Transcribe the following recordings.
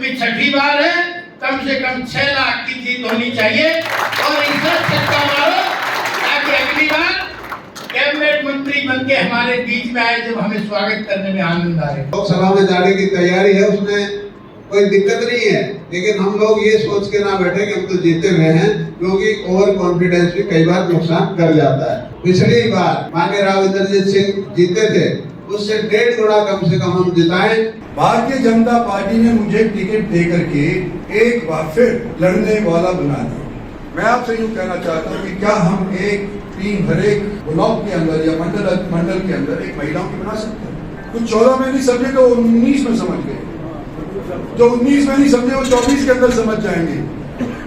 क्योंकि छठी बार है, कम से कम 6 लाख की जीत होनी चाहिए और इतना छक्का मारो ताकि अगली बार कैबिनेट मंत्री बनके हमारे बीच में आए, जब हमें स्वागत करने में आनंद आए। लोकसभा में जाने की तैयारी है, उसमें कोई दिक्कत नहीं है, लेकिन हम लोग ये सोच के ना बैठे कि हम तो जीते हुए हैं, क्योंकि ओवर कॉन्फिडेंस भी कई बार नुकसान कर जाता है। पिछली बार माननीय राव इंद्रजीत सिंह जीते थे, उससे 1.5 गुना कम से कम हम जिताएं। भारतीय जनता पार्टी ने मुझे टिकट दे करके एक बार फिर लड़ने वाला बना दिया। मैं आपसे यूँ कहना चाहता हूँ कि क्या हम एक टीम हर एक ब्लॉक के अंदर या मंडल के अंदर एक महिलाओं की बना सकते हैं? कुछ 14 में नहीं समझे तो 19 में समझ गए, जो 19 में नहीं समझे वो 24 के अंदर समझ जाएंगे।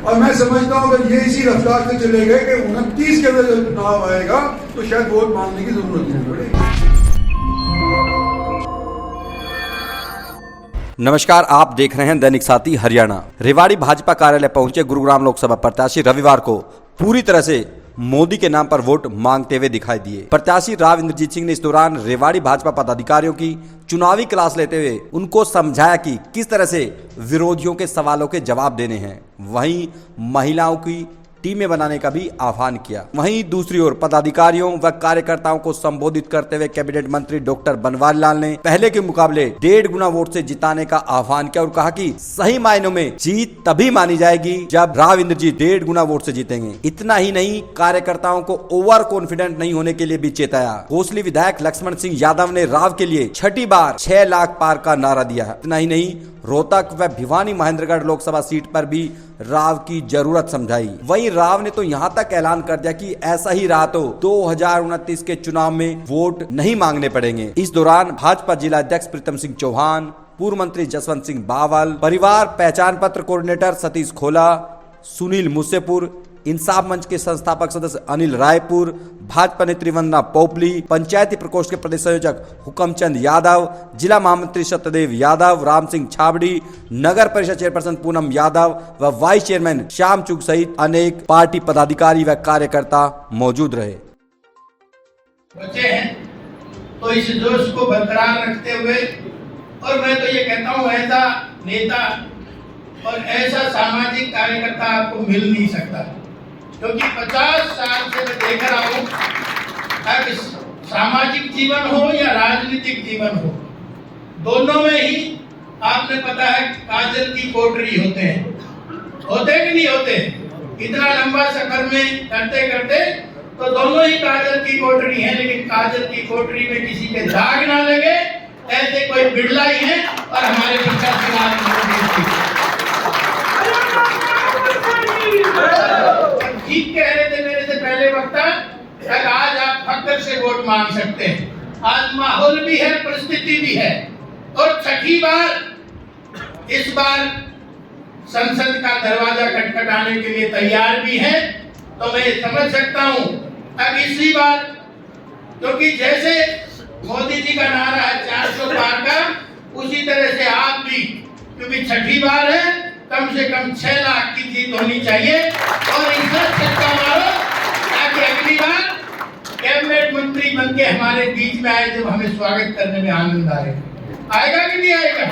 और मैं समझता हूँ अगर ये इसी रफ्तार से चले गए कि 29 के अंदर जब चुनाव आएगा तो शायद वोट मांगने की जरूरत नहीं पड़ेगी। नमस्कार, आप देख रहे हैं दैनिक साथी हरियाणा। रेवाड़ी भाजपा कार्यालय पहुंचे गुरुग्राम लोकसभा प्रत्याशी रविवार को पूरी तरह से मोदी के नाम पर वोट मांगते हुए दिखाई दिए। प्रत्याशी राव इंद्रजीत सिंह ने इस दौरान रेवाड़ी भाजपा पदाधिकारियों की चुनावी क्लास लेते हुए उनको समझाया कि किस तरह से विरोधियों के सवालों के जवाब देने हैं। वहीं महिलाओं की टीमें बनाने का भी आह्वान किया। वहीं दूसरी ओर पदाधिकारियों व कार्यकर्ताओं को संबोधित करते हुए कैबिनेट मंत्री डॉक्टर बनवारी लाल ने पहले के मुकाबले 1.5 गुना वोट से जिताने का आह्वान किया और कहा कि सही मायनों में जीत तभी मानी जाएगी जब राव इंद्रजीत 1.5 गुना वोट से जीतेंगे। इतना ही नहीं, कार्यकर्ताओं को ओवर कॉन्फिडेंट नहीं होने के लिए भी चेताया। कोसली विधायक लक्ष्मण सिंह यादव ने राव के लिए छठी बार 6 लाख पार का नारा दिया है। इतना ही नहीं, रोहतक व भिवानी महेंद्रगढ़ लोकसभा सीट पर भी राव की जरूरत समझाई। वहीं राव ने तो यहां तक ऐलान कर दिया कि ऐसा ही रहा तो 2029 के चुनाव में वोट नहीं मांगने पड़ेंगे। इस दौरान भाजपा जिला अध्यक्ष प्रीतम सिंह चौहान, पूर्व मंत्री जसवंत सिंह बावल, परिवार पहचान पत्र कोऑर्डिनेटर सतीश खोला, सुनील मुसेपुर, इंसाफ मंच के संस्थापक सदस्य अनिल रायपुर, भाजपा नेत्री वंदना पोपली, पंचायती प्रकोष्ठ के प्रदेश संयोजक हुकमचंद यादव, जिला महामंत्री सत्यदेव यादव, राम सिंह छाबड़ी, नगर परिषद चेयरपर्सन पूनम यादव व वाइस चेयरमैन श्याम चुग सहित अनेक पार्टी पदाधिकारी व कार्यकर्ता मौजूद रहे। बचे हैं तो इस जोश को बरकरार रखते हुए, और मैं तो ये कहता हूँ ऐसा नेता और ऐसा सामाजिक कार्यकर्ता आपको मिल नहीं सकता, क्योंकि 50 साल से मैं देख रहा हूँ कि सामाजिक जीवन हो या राजनीतिक जीवन हो, दोनों में ही आपने पता है काजल की कोठरी होते कि नहीं होते। इतना लंबा सफर में करते करते तो दोनों ही काजल की कोठरी है, लेकिन काजल की कोठरी में किसी के दाग ना लगे ऐसे कोई बिरला ही है। और हमारे ठीक कह रहे थे मेरे से पहले वक्ता, आज आप फक्र से वोट मांग सकते हैं। आज माहौल भी है, परिस्थिति भी है, और छठी बार इस बार संसद का दरवाजा खटखटाने के लिए तैयार भी है। तो मैं समझ सकता हूं अब इसी बार, क्योंकि जैसे मोदी जी का नारा है 400 पार का, उसी तरह से आप भी, क्योंकि छठी बार है, कम से कम 6 लाख की जीत होनी चाहिए और इतना छक्का मारो ताकि अगली बार कैबिनेट मंत्री बनके हमारे बीच में आए, जब हमें स्वागत करने में आनंद आए। आएगा कि नहीं आएगा?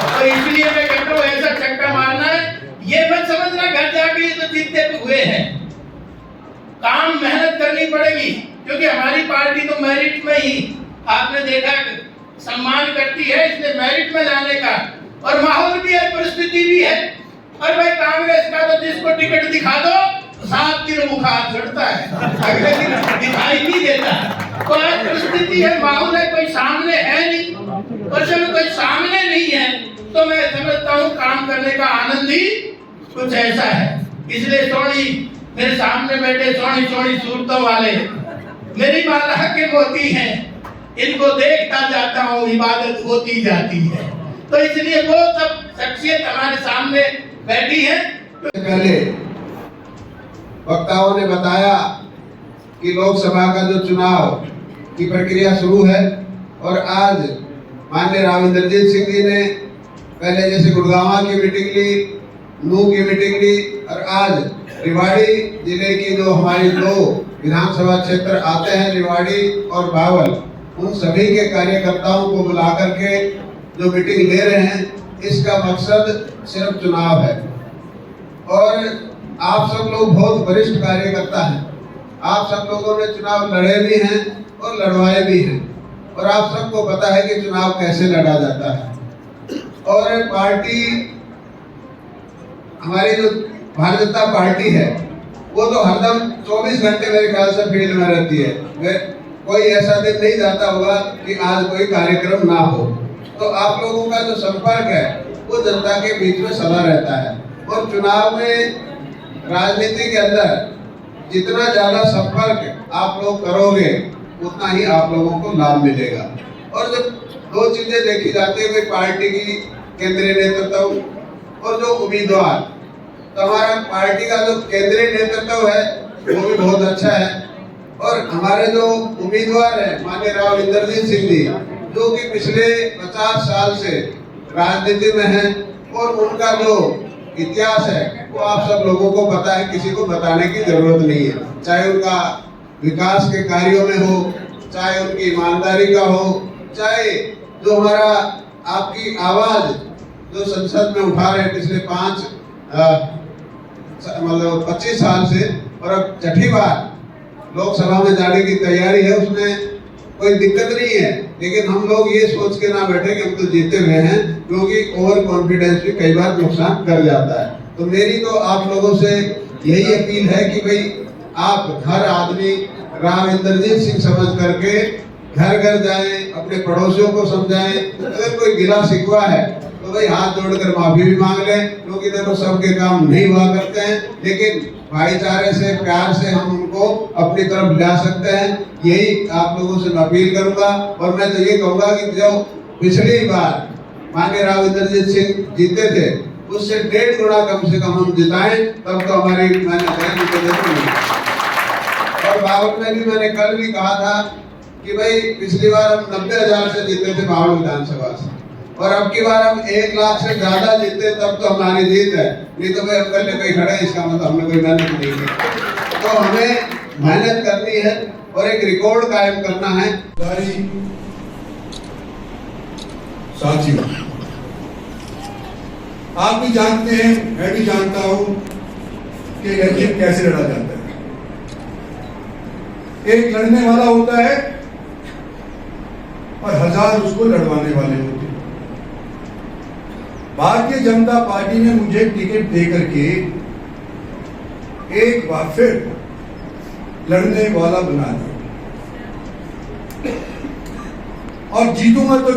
तो इसलिए मैं कहता हूँ ऐसा छक्का मारना है। ये मत समझना घर जाके तो जीतते हुए हैं, काम मेहनत करनी पड़ेगी, क्योंकि हमारी पार्टी तो मेरिट में ही आपने देखा सम्मान करती है, इसलिए मेरिट में लाने का और माहौल भी है, परिस्थिति भी है। और भाई कांग्रेस का तो जिसको टिकट दिखा दो 7 दिन बुखार चढ़ता है, अगले दिन दिखाई नहीं देता। तो आज परिस्थिति है, माहौल है, कोई सामने है नहीं, और जब कोई सामने नहीं है तो मैं समझता हूँ काम करने का आनंद ही कुछ ऐसा है। इसलिए सोनी मेरे सामने बैठे सोनी सोनी सूरतों वाले मेरी माला के मोती हैं, इनको देखता जाता हूँ, इबादत होती जाती है। तो इसलिए वो सब शख्सियत हमारे सामने बैठी है। पहले वक्ताओं ने बताया कि लोकसभा का जो चुनाव की प्रक्रिया शुरू है, और आज माननीय राव इंद्रजीत सिंह जी ने पहले जैसे गुड़गांव की मीटिंग ली, नूह की मीटिंग ली, और आज रेवाड़ी जिले की जो हमारी 2 विधानसभा क्षेत्र आते हैं, रेवाड़ी और बावल, उन सभी के कार्यकर्ताओं को बुला करके जो मीटिंग ले रहे हैं, इसका मकसद सिर्फ चुनाव है। और आप सब लोग बहुत वरिष्ठ कार्यकर्ता हैं। आप सब लोगों ने चुनाव लड़े भी हैं और लड़वाए भी हैं, और आप सबको पता है कि चुनाव कैसे लड़ा जाता है। और पार्टी, हमारी जो भारतीय जनता पार्टी है, वो तो हरदम 24 घंटे मेरे ख्याल से फील्ड में रहती है। कोई ऐसा दिन नहीं जाता होगा कि आज कोई कार्यक्रम ना हो। तो आप लोगों का जो संपर्क है वो जनता के बीच में सदा रहता है। और चुनाव में, राजनीति के अंदर जितना ज्यादा संपर्क आप लोग करोगे उतना ही आप लोगों को लाभ मिलेगा। और जब दो चीजें देखी जाती है, पार्टी की केंद्रीय नेतृत्व और जो उम्मीदवार, तो हमारा पार्टी का जो केंद्रीय नेतृत्व है वो भी बहुत अच्छा है। और हमारे जो उम्मीदवार हैं माननीय राव इंद्रजीत सिंह जी, जो कि पिछले 50 साल से राजनीति में हैं, और उनका जो इतिहास है वो आप सब लोगों को पता है, किसी को बताने की जरूरत नहीं है। चाहे उनका विकास के कार्यों में हो, चाहे उनकी ईमानदारी का हो, चाहे जो हमारा आपकी आवाज जो संसद में उठा रहे पिछले 25 साल से, और अब छठी बार लोकसभा में जाने की तैयारी है, उसमें कोई दिक्कत नहीं है। लेकिन हम लोग ये सोच के ना बैठे कि हम तो जीते हुए हैं, क्योंकि ओवर कॉन्फिडेंस भी कई बार नुकसान कर जाता है। तो मेरी तो आप लोगों से यही अपील है कि भाई आप हर आदमी राव इंद्रजीत सिंह समझ करके घर घर जाएं, अपने पड़ोसियों को समझाएं। अगर कोई गिला शिकवा है तो भाई हाथ जोड़कर माफी भी मांग लें, क्योंकि देखो सबके काम नहीं हुआ करते हैं, लेकिन भाईचारे से, प्यार से हम उनको अपनी तरफ ला सकते हैं। यही आप लोगों से मैं अपील करूंगा। और मैं तो ये कहूंगा कि जो पिछली बार माननीय राव इंद्रजीत सिंह जीते थे, उससे 1.5 गुना कम से कम हम जिताएं, तब तो हमारी और बावट में भी मैंने कल भी कहा था कि भाई पिछली बार हम 90,000 से जीते थे बावट विधानसभा से, और अब की बार हम 1 लाख से ज्यादा जीते, तब तो हमारी जीत है। नहीं तो भाई हम पहले कोई खड़े, इसका मतलब हमने कोई मेहनत नहीं की। तो हमें मेहनत करनी है और एक रिकॉर्ड कायम करना है। साथियों, आप भी जानते हैं, मैं भी जानता हूं कि इलेक्शन कैसे लड़ा जाता है। एक लड़ने वाला होता है और 1000 उसको लड़वाने वाले होते हैं। भारतीय जनता पार्टी ने मुझे टिकट दे करके एक बार फिर लड़ने वाला बना दिया, और जीतूंगा तो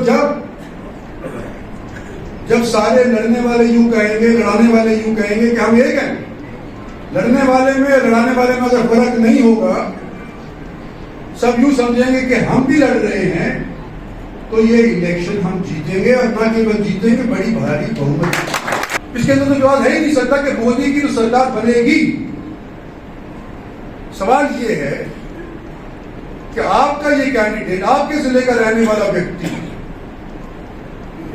जब सारे लड़ने वाले यूं कहेंगे, लड़ाने वाले यूं कहेंगे कि हम एक हैं। लड़ने वाले में, लड़ाने वाले में अगर फर्क नहीं होगा, सब यूं समझेंगे कि हम भी लड़ रहे हैं, तो ये इलेक्शन हम जीतेंगे, और ना केवल जीतेंगे, बड़ी भारी बहुमत। इसके अंदर तो जवाब है ही नहीं सकता कि मोदी की तो सरकार बनेगी। सवाल ये है कि आपका ये कैंडिडेट, आपके जिले का रहने वाला व्यक्ति,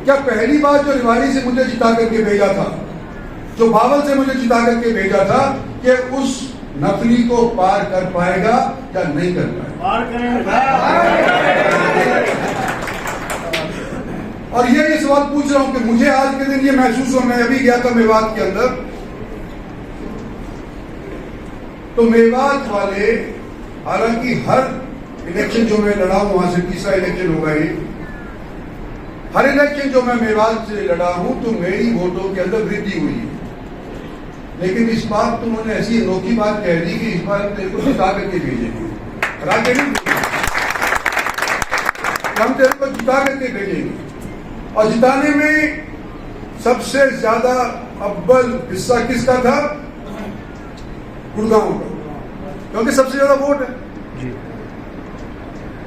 क्या पहली बार जो रेवाड़ी से मुझे जिता करके भेजा था, जो बावल से मुझे जिता करके भेजा था, कि उस नफली को पार कर पाएगा या नहीं कर पाएगा? और ये सवाल पूछ रहा हूं कि मुझे आज के दिन ये महसूस हुआ। मैं अभी गया था मेवात के अंदर, तो मेवात वाले, हालांकि हर इलेक्शन जो मैं लड़ा हूं, वहां से तीसरा इलेक्शन होगा ये, हर इलेक्शन जो मैं मेवात से लड़ा हूं तो मेरी वोटों के अंदर वृद्धि हुई है। लेकिन इस बार तुमने ऐसी अनोखी बात कह दी कि इस बार तेरे को जिता करके भेजेंगे, हम तेरे को जिता करके भेजेंगे। और जिताने में सबसे ज्यादा अव्वल हिस्सा किसका था? गुड़गांव का, क्योंकि सबसे ज्यादा वोट है।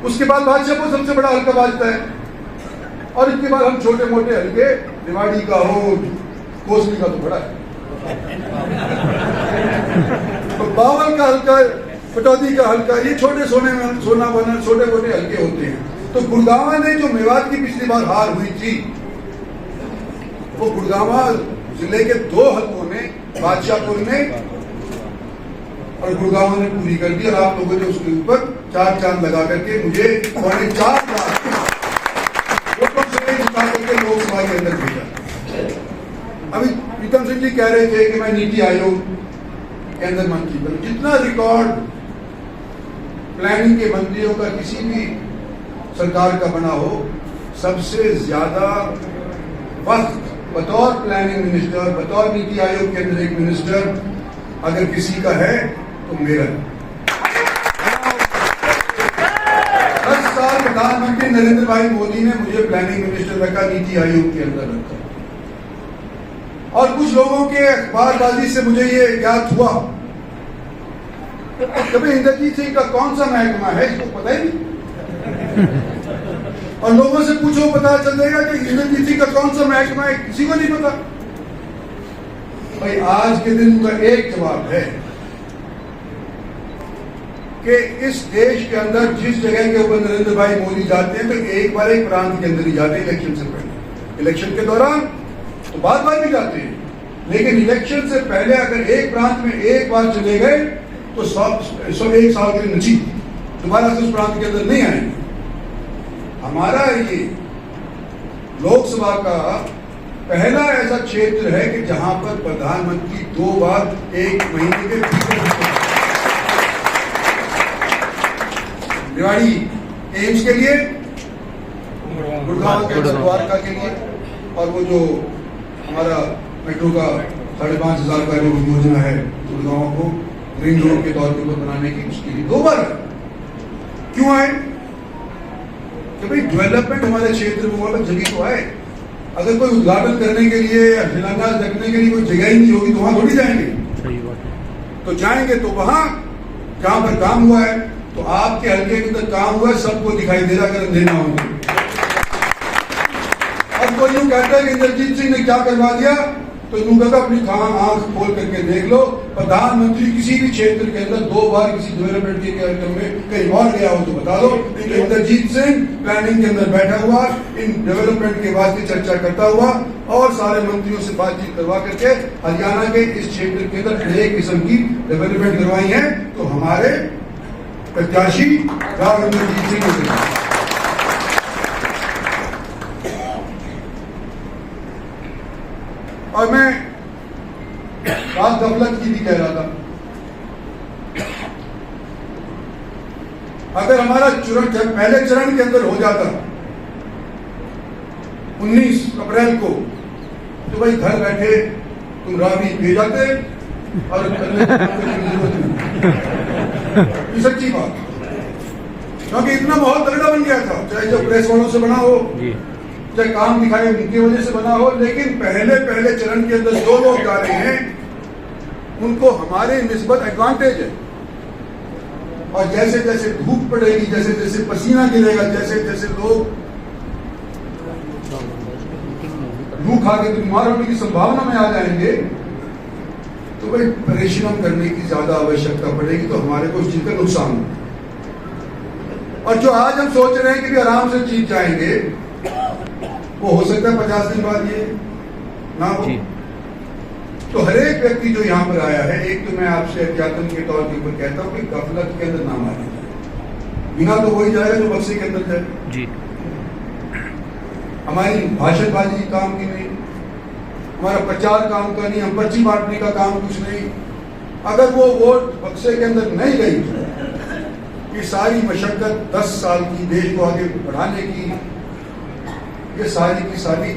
उसके बाद भाजपा सबसे बड़ा हल्का बाजता है, और इसके बाद हम छोटे मोटे हल्के, रेवाड़ी का हो, कोसली का तो बड़ा है, तो बावल का हल्का, पटौदी का हल्का, ये छोटे सोना बना छोटे मोटे हल्के होते हैं। तो गुड़गांव ने जो मेवात की पिछली बार हार हुई थी, वो गुड़गांव जिले के 2 हल्कों ने, बादशाहपुर ने और गुड़गांव ने पूरी कर दी। और आप लोगों ने उसके ऊपर 4 चांद लगा करके मुझे 4.5 लाख वोटों से जिता करके लोकसभा के अंदर भेजा। अभी प्रीतम सिंह जी कह रहे थे कि मैं नीति आयोग के अंदर मंत्री बनूं। जितना रिकॉर्ड प्लानिंग के मंत्रियों का किसी भी सरकार का बना हो, सबसे ज्यादा वक्त बतौर प्लानिंग मिनिस्टर, बतौर नीति आयोग के अंदर एक मिनिस्टर अगर किसी का है तो मेरा। 10 साल प्रधानमंत्री नरेंद्र भाई मोदी ने मुझे प्लानिंग मिनिस्टर रखा, नीति आयोग के अंदर रखा। और कुछ लोगों के अखबारबाजी से मुझे ये ज्ञात हुआ कभी इंद्रजीत सिंह का कौन सा महकमा है, इसको पता ही नहीं। और लोगों से पूछो पता चल जाएगा कि इंद्रजीत सिंह का कौन सा महकमा है, किसी को नहीं पता। भाई आज के दिन का एक जवाब है कि इस देश के अंदर जिस जगह के ऊपर नरेंद्र भाई मोदी जाते हैं तो एक बार एक प्रांत के अंदर ही जाते हैं इलेक्शन से पहले। इलेक्शन के दौरान तो बार बार भी जाते हैं, लेकिन इलेक्शन से पहले अगर एक प्रांत में एक बार चले गए तो 1 साल के लिए नची, दोबारा से उस प्रांत के अंदर नहीं आएंगे। हमारा ये लोकसभा का पहला ऐसा क्षेत्र है कि जहां पर प्रधानमंत्री 2 बार 1 महीने के भीतर रेवाड़ी एम्स के लिए, गुड़गांव के द्वारका के लिए, और वो जो हमारा मेट्रो का 5,500 का जो योजना है गुड़गांव को रिंग रोड के तौर पर बनाने की, उसके लिए 2 बार क्यों आए? कि भाई डेवलपमेंट हमारे क्षेत्र में हुआ, जगह तो आए। अगर कोई उद्घाटन करने के लिए या शिलान्यास रखने के लिए कोई जगह ही नहीं होगी तो वहां थोड़ी जाएंगे। तो जाएंगे तो वहां जहां पर काम हुआ है, तो आपके हल्के के अंदर काम हुआ है सबको दिखाई दे रहा, अगर अंधेरे ना होंगे। अब कोई यूं कहता है कि इंद्रजीत सिंह ने क्या करवा दिया, तो यूं कहता अपनी आंख खोल करके देख लो, प्रधानमंत्री किसी भी क्षेत्र के अंदर 2 बार किसी डेवलपमेंट के कार्यक्रम में कहीं और गया हो तो बता दो। इंद्रजीत सिंह प्लानिंग के अंदर बैठा हुआ, इन डेवलपमेंट के वास्ते चर्चा करता हुआ और सारे मंत्रियों से बातचीत करवा करके हरियाणा के इस क्षेत्र के अंदर अनेक किस्म की डेवलपमेंट करवाई है। तो हमारे प्रत्याशी राव इंद्रजीत सिंह ने। और मैं बात गफलत की भी कह रहा था, अगर हमारा पहले चरण के अंदर हो जाता 19 अप्रैल को, तो भाई घर बैठे तुम रावी भेज जाते और जरूरत नहीं। सच्ची बात, क्योंकि इतना माहौल तगड़ा बन गया था, चाहे जो प्रेस वालों से बना हो, चाहे काम दिखाए उनकी वजह से बना हो, लेकिन पहले चरण के अंदर जो लोग जा रहे हैं उनको हमारे निस्बत एडवांटेज है। और जैसे जैसे धूप पड़ेगी, जैसे जैसे पसीना गिरेगा, जैसे जैसे लोग लू खा के बीमार होने की संभावना में आ जाएंगे, तो भाई परिश्रम करने की ज्यादा आवश्यकता पड़ेगी, तो हमारे को उस चीज का नुकसान होगा। और जो आज हम सोच रहे हैं कि भी आराम से जीत जाएंगे, वो हो सकता है 50 दिन बाद ये ना हो। तो हर एक व्यक्ति जो यहाँ पर आया है, एक तो मैं आपसे अध्यात्म के तौर के ऊपर कहता हूँ कि गफलत के अंदर ना मारे जाए, बिना तो वही जाएगा जो बक्से के अंदर जाए जी। हमारी भाषणबाजी काम की नहीं, हमारा प्रचार काम का नहीं, हम पर्ची बांटने का काम कुछ नहीं। अगर वो वोट बक्से के अंदर नहीं गई, ये सारी मशक्कत 10 साल की देश को आगे बढ़ाने की, ये सारी की सारी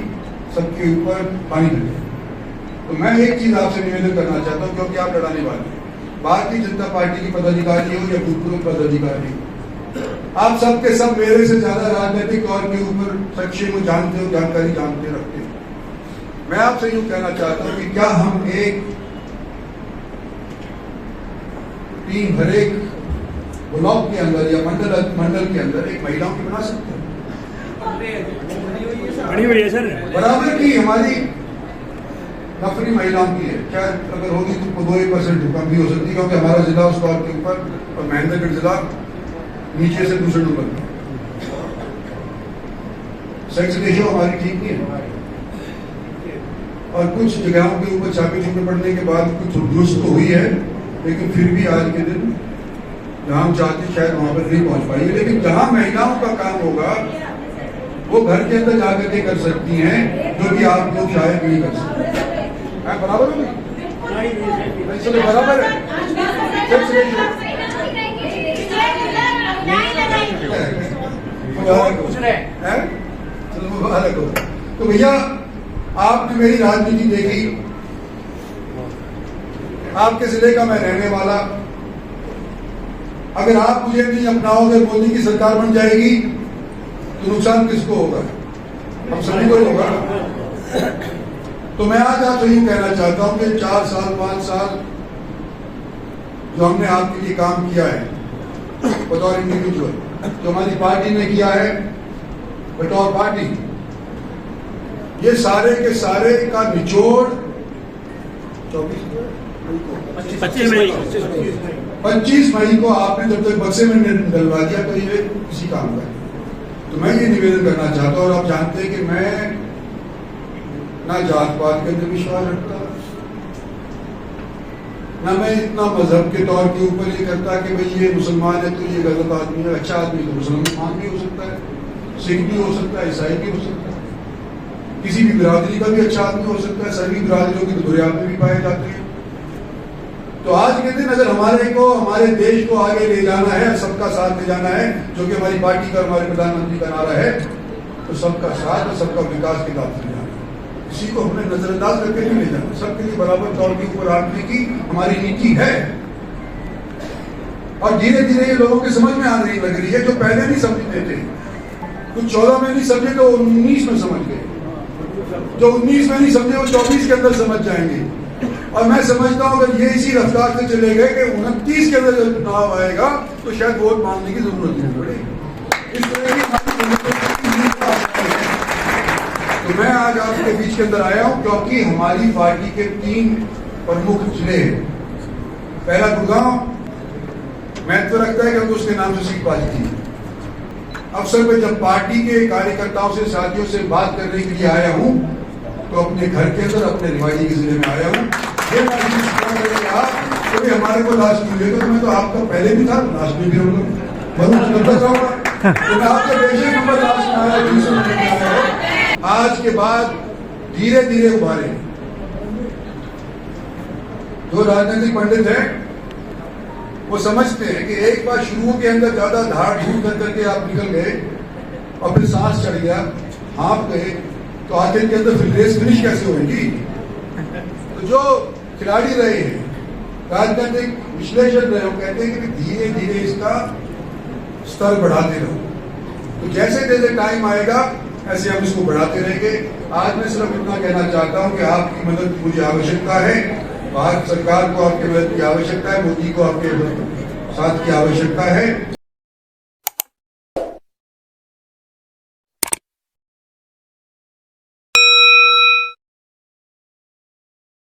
सबके ऊपर पानी फिर गई। तो मैं एक चीज आपसे निवेदन करना चाहता हूँ, क्योंकि आप लड़ाने वाले हैं, भारतीय जनता पार्टी की पदाधिकारी हो या भूतपूर्व पदाधिकारी, आप सबके सब मेरे से ज्यादा राजनीतिक तौर के ऊपर सक्षम जानते हो, जानकारी जानते रखते हो। मैं आपसे यूं कहना चाहता हूँ कि क्या हम एक टीम हर एक ब्लॉक के अंदर या मंडल के अंदर एक महिलाओं की बना सकते हैं? बनी हुई है सर, बराबर की हमारी नफरी महिलाओं की है। क्या अगर होगी तो 2% कम भी हो सकती है, क्योंकि हमारा जिला उस तौर के ऊपर और महेंद्रगढ़ जिला नीचे से दूसरे नंबर पर, सेक्स रेशियो हमारी ठीक नहीं है। और कुछ जगहों के ऊपर छापे छुपे पड़ने के बाद कुछ दुरुस्त तो हुई है, लेकिन फिर भी आज के दिन जहां हम चाहते शायद वहां पर नहीं पहुंच पाएंगे। लेकिन जहां महिलाओं का काम होगा वो घर के अंदर जाकर के कर सकती हैं, जो कि आप लोग शायद नहीं कर सकते। मैं बराबर हूँ चलो बराबर है चलो मुबारक हो। तो भैया आपने मेरी राजनीति देखी, आपके जिले का मैं रहने वाला। अगर आप मुझे नहीं अपनाओगे, मोदी की सरकार बन जाएगी तो नुकसान किसको होगा? हम सभी को होगा। तो मैं आज आपसे यूं कहना चाहता हूं कि 4 साल 5 साल जो हमने आपके लिए काम किया है बतौर इंडिविजुअल, जो हमारी पार्टी ने किया है बतौर पार्टी, ये सारे के सारे का निचोड़ 25 मई को आपने जब तक बक्से में डलवा दिया तो ये किसी काम का है। तो मैं ये निवेदन करना चाहता हूं, और आप जानते हैं कि मैं ना जात पात के अंदर विश्वास रखता, ना मैं इतना मजहब के तौर के ऊपर ये करता कि भाई ये मुसलमान है तो ये गलत आदमी है, अच्छा आदमी तो मुसलमान भी हो सकता है, सिख भी हो सकता है, ईसाई भी हो सकता है, किसी भी बिरादरी का भी अच्छा आदमी हो सकता है। सभी बिरादरियों के बुरे आदमी भी पाए जाते हैं। तो आज के दिन अगर हमारे देश को आगे ले जाना है, सबका साथ ले जाना है, जो कि हमारी पार्टी का, हमारे प्रधानमंत्री का नारा है, तो सबका साथ और सबका विकास के साथ ले जाना है। किसी को हमने नजरअंदाज करके नहीं ले जाना, सबके लिए बराबर तौर के ऊपर आने की हमारी नीति है। और धीरे धीरे ये लोगों के समझ में आने लग रही है, जो पहले नहीं समझते थे। कुछ 14 में नहीं समझे तो 19 में समझ गए, जो 19 में नहीं समझे वो 24 के अंदर समझ जाएंगे। और मैं समझता हूं अगर ये इसी रफ्तार से चले गए कि 29 के अंदर जब चुनाव आएगा तो शायद वोट मांगने की जरूरत नहीं पड़ेगी। इस तरह की तो मैं आज आपके बीच के अंदर आया हूं क्योंकि हमारी पार्टी के 3 प्रमुख जिले हैं। पहला गुड़गांव महत्व रखता है क्योंकि उसके नाम से सीट बाजी थी। अवसर पे जब पार्टी के कार्यकर्ताओं से, साथियों से बात करने के लिए आया हूं तो अपने घर के अंदर, अपने रिवाड़ी के जिले में आया हूं। ये कभी हमारे को लास्ट मिले तो मैं तो आपका पहले भी था, लास्ट में भी रहूंगा, तो मैं आपका बेशक नंबर लास्ट में आया, 20 में आया। आज के बाद धीरे धीरे उभारे जो राजनीतिक पंडित हैं वो समझते हैं कि एक बार शुरू के अंदर ज्यादा धाड़ धूड़ कर करके आप निकल गए और फिर सांस चढ़ गया, हाँप गए, तो आखिर के अंदर फिर रेस फिनिश कैसे होगी? तो जो खिलाड़ी रहे हैं, राजनीतिक विश्लेषक रहे हो, कहते हैं कि धीरे धीरे इसका स्तर बढ़ाते रहो। तो जैसे जैसे टाइम आएगा ऐसे हम इसको बढ़ाते रहेंगे। आज मैं सिर्फ इतना कहना चाहता हूं कि आपकी मदद की मुझे आवश्यकता है, भारत सरकार को आपकी मदद की आवश्यकता है, मोदी को आपके साथ की आवश्यकता है।